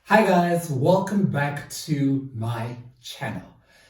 Hi guys, welcome back to my channel.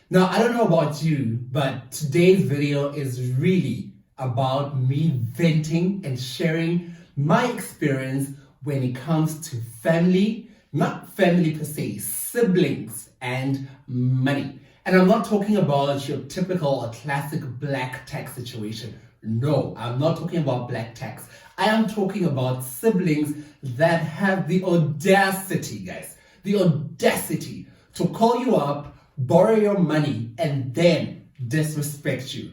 Now, I don't know about you, but today's video is really about me venting and sharing my experience when it comes to family, not family per se, siblings and money. And I'm not talking about your typical or classic black tax situation. No, I'm not talking about black tax. I am talking about siblings that have the audacity, guys, the audacity to call you up, borrow your money, and then disrespect you.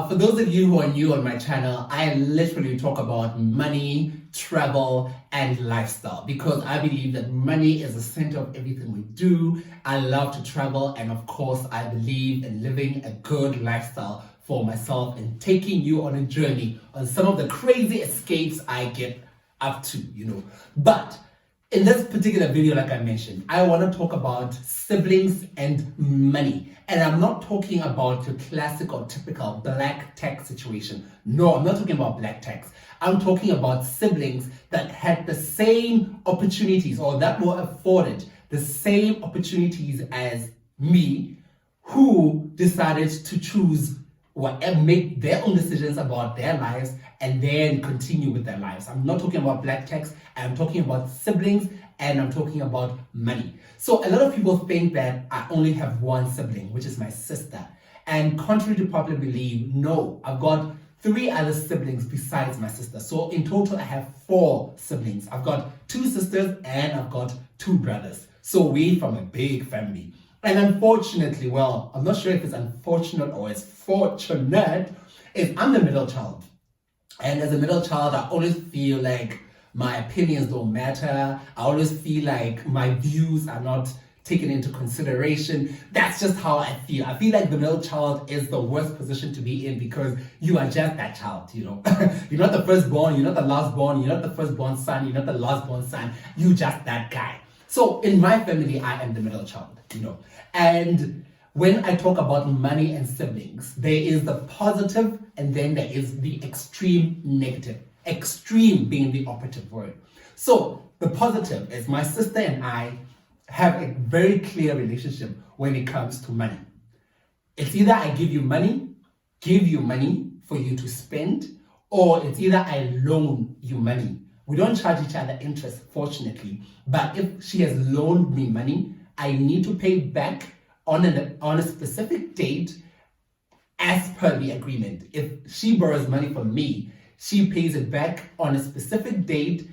For those of you who are new on my channel, I literally talk about money, travel, and lifestyle because I believe that money is the center of everything we do. I love to travel, and of course, I believe in living a good lifestyle for myself and taking you on a journey on some of the crazy escapes I get up to, But in this particular video, like I mentioned, I want to talk about siblings and money. And I'm not talking about your classic or typical black tax situation. No, I'm not talking about black tax. I'm talking about siblings that had the same opportunities or that were afforded the same opportunities as me, who decided to choose whatever, make their own decisions about their lives and then continue with their lives. I'm not talking about black tax. I'm talking about siblings and I'm talking about money. So a lot of people think that I only have one sibling, which is my sister. And contrary to popular belief, no, I've got 3 other siblings besides my sister. So in total, I have 4 siblings. I've got 2 sisters and I've got 2 brothers. So we're from a big family. And unfortunately, well, I'm not sure if it's unfortunate or it's fortunate, is I'm the middle child. And as a middle child, I always feel like my opinions don't matter. I always feel like my views are not taken into consideration. That's just how I feel. I feel like the middle child is the worst position to be in because you are just that child, You're not the firstborn, you're not the lastborn, you're not the firstborn son, you're not the lastborn son. You're just that guy. So in my family, I am the middle child, And when I talk about money and siblings, there is the positive and then there is the extreme negative. Extreme being the operative word. So the positive is my sister and I have a very clear relationship when it comes to money. It's either I give you money for you to spend, or it's either I loan you money. We don't charge each other interest, fortunately, but if she has loaned me money, I need to pay back on a specific date as per the agreement. If she borrows money from me, she pays it back on a specific date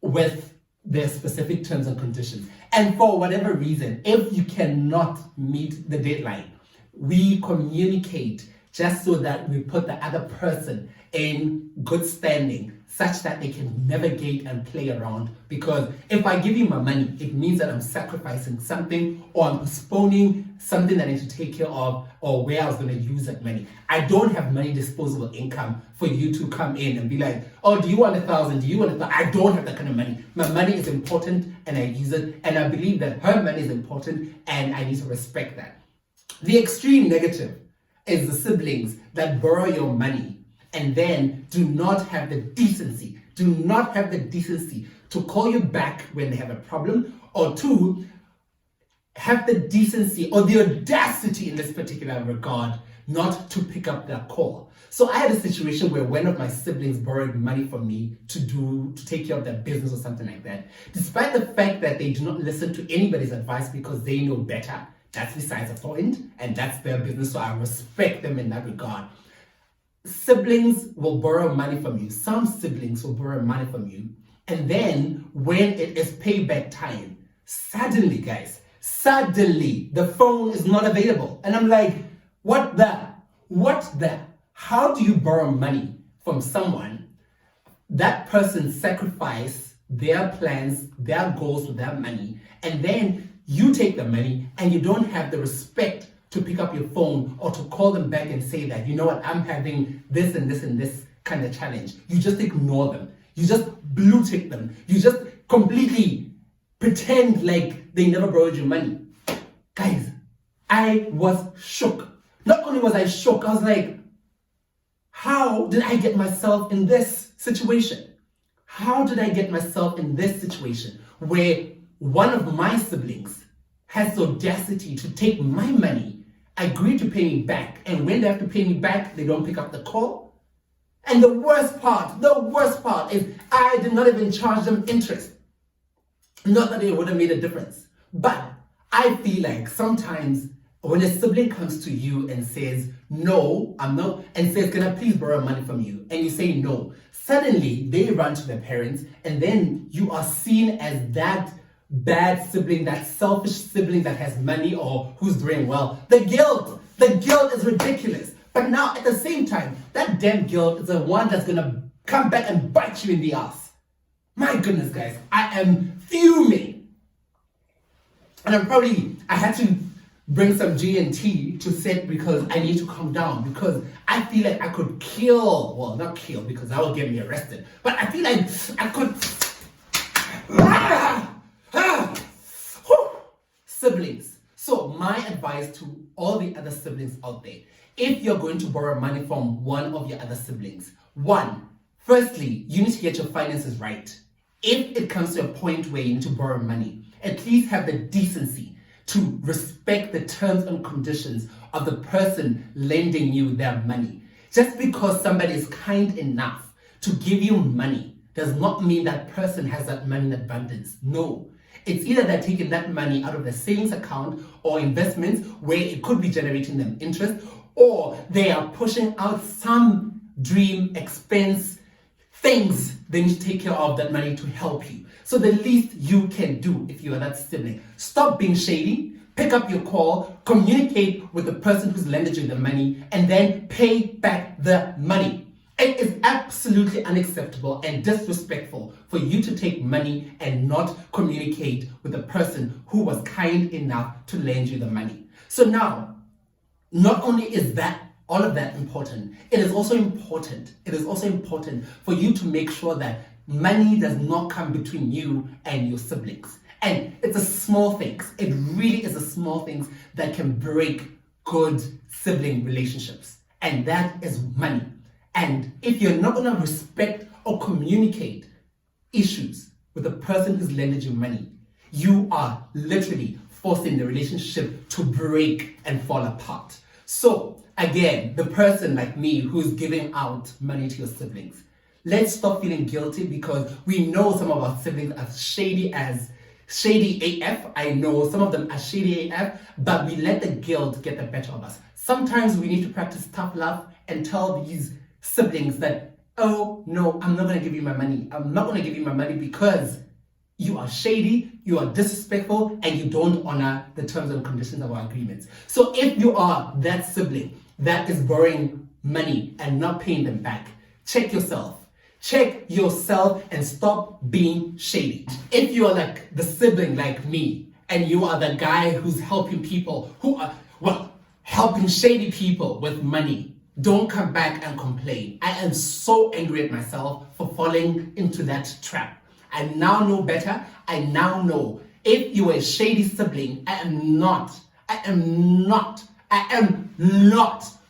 with their specific terms and conditions. And for whatever reason, if you cannot meet the deadline, we communicate just so that we put the other person in good standing such that they can navigate and play around. Because if I give you my money, it means that I'm sacrificing something or I'm postponing something that I need to take care of or where I was going to use that money. I don't have money disposable income for you to come in and be like, oh, do you want 1,000? Do you want 1,000? I don't have that kind of money. My money is important and I use it. And I believe that her money is important and I need to respect that. The extreme negative is the siblings that borrow your money and then do not have the decency to call you back when they have a problem, or to have the decency or the audacity in this particular regard not to pick up their call. So I had a situation where one of my siblings borrowed money from me to take care of their business or something like that. Despite the fact that they do not listen to anybody's advice because they know better, that's besides the point, and that's their business, so I respect them in that regard. Siblings will borrow money from you. Some siblings will borrow money from you. And then when it is payback time, suddenly, guys, the phone is not available. And I'm like, what the? How do you borrow money from someone? That person sacrificed their plans, their goals with their money. And then you take the money and you don't have the respect to pick up your phone or to call them back and say that, you know what, I'm having this and this and this kind of challenge. You just ignore them. You just blue tick them. You just completely pretend like they never borrowed you money. Guys, I was shook. Not only was I shook, I was like, how did I get myself in this situation? How did I get myself in this situation where one of my siblings has the audacity to take my money, agree to pay me back, and when they have to pay me back, they don't pick up the call? And the worst part is I did not even charge them interest. Not that it would have made a difference, but I feel like sometimes when a sibling comes to you and says, no, I'm not, and says, can I please borrow money from you? And you say no, suddenly they run to their parents, and then you are seen as that bad sibling, that selfish sibling that has money or who's doing well. The guilt is ridiculous. But now at the same time, that damn guilt is the one that's gonna come back and bite you in the ass. My goodness, guys, I am fuming. And I had to bring some G&T to set because I need to calm down, because I feel like I could not kill because that will get me arrested, but I feel like I could, siblings. So my advice to all the other siblings out there, if you're going to borrow money from one of your other siblings, firstly, you need to get your finances right. If it comes to a point where you need to borrow money, at least have the decency to respect the terms and conditions of the person lending you their money. Just because somebody is kind enough to give you money does not mean that person has that money in abundance. No. It's either they're taking that money out of their savings account or investments where it could be generating them interest, or they are pushing out some dream expense things they need to take care of that money to help you. So the least you can do if you are that sibling, stop being shady, pick up your call, communicate with the person who's lended you the money, and then pay back the money. It is absolutely unacceptable and disrespectful for you to take money and not communicate with the person who was kind enough to lend you the money. So now, not only is all of that important, it is also important for you to make sure that money does not come between you and your siblings. And it's a small things. It really is a small things that can break good sibling relationships. And that is money. And if you're not going to respect or communicate issues with the person who's lended you money, you are literally forcing the relationship to break and fall apart. So again, the person like me who's giving out money to your siblings, let's stop feeling guilty, because we know some of our siblings are shady AF. I know some of them are shady AF, but we let the guilt get the better of us. Sometimes we need to practice tough love and tell these siblings that, oh no, I'm not going to give you my money. I'm not going to give you my money because you are shady, you are disrespectful, and you don't honor the terms and conditions of our agreements. So if you are that sibling that is borrowing money and not paying them back, check yourself and stop being shady. If you are like the sibling like me, and you are the guy who's helping people helping shady people with money, don't come back and complain. I am so angry at myself for falling into that trap. I now know better. I now know if you are a shady sibling, I am not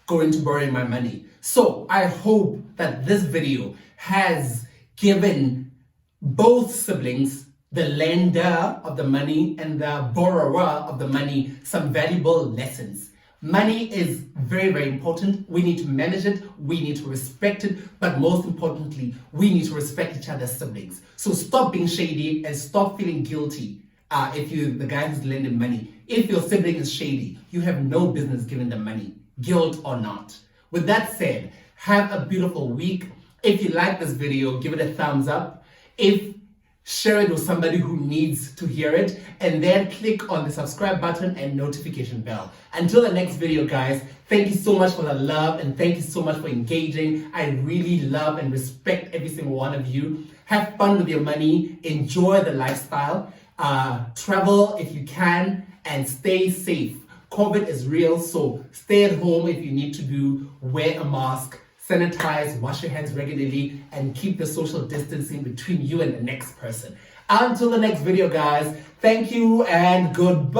going to borrow my money. So I hope that this video has given both siblings, the lender of the money and the borrower of the money, some valuable lessons. Money is very, very important. We need to manage it. We need to respect it. But most importantly, we need to respect each other's siblings. So stop being shady and stop feeling guilty if you're the guy who's lending money. If your sibling is shady, you have no business giving them money, guilt or not. With that said, have a beautiful week. If you like this video, give it a thumbs up. Share it with somebody who needs to hear it, and then click on the subscribe button and notification bell. Until the next video, guys, thank you so much for the love and thank you so much for engaging. I really love and respect every single one of you. Have fun with your money, enjoy the lifestyle, travel if you can, and stay safe. COVID is real, so stay at home if you need to wear a mask, sanitize, wash your hands regularly, and keep the social distancing between you and the next person. Until the next video, guys, thank you and goodbye.